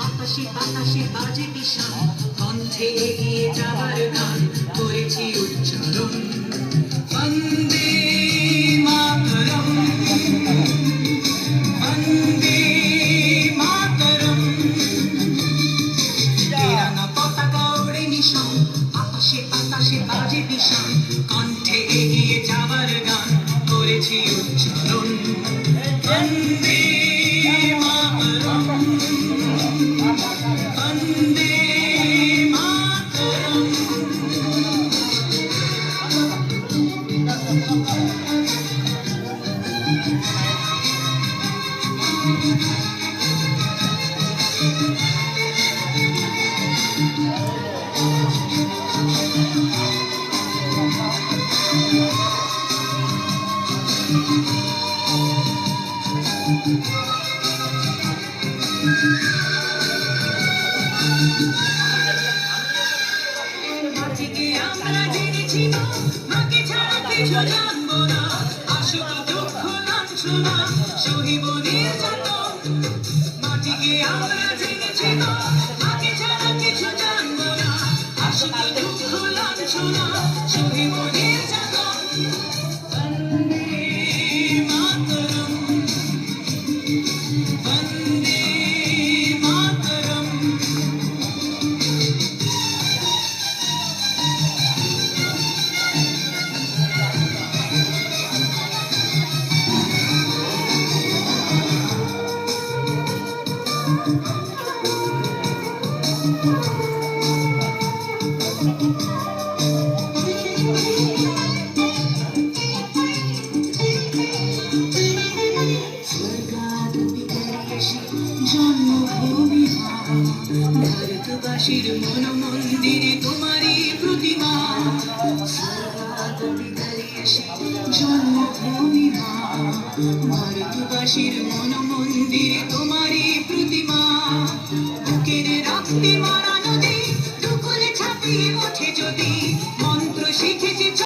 আকাশে বাতাসে বাজে বিষাণ, কণ্ঠে এগিয়ে যাবার গান করেছি উচ্চারণ। বন্দে মাতরম, বন্দে মাতরম। তেরানা পতাকা ওড়ে নিশান, আকাশে বাতাসে বাজে বিষাণ, কণ্ঠে এগিয়ে যাবার গান করেছি উচ্চারণ। বন্দে মাতরম, বন্দে মাতরম। মাটিকে আমরা জেনেছি না, মাকে ছাড়া কিছু জানবো না। আসুক দুঃখ লাঞ্ছনা, সহিব নির্যাতন। মাটিকে আমরা জেনেছি না, মাকে ছাড়া কিছু জানবো না। আসুক দুঃখ লাঞ্ছনা, সহিব নির্যাতন। বন্দে মাতরম, বন্দে মাতরম। জন্মভূমি ভারতবাসীর মন মন্দিরে তোমারই প্রতিমা। জন্মভূমি ভারতবাসীর মন মন্দিরে তোমারই প্রতিমা। বুকের রক্তে মারা নদী দুকুলে ছাপিয়ে ওঠে যদি মন্ত্র শিখেছে।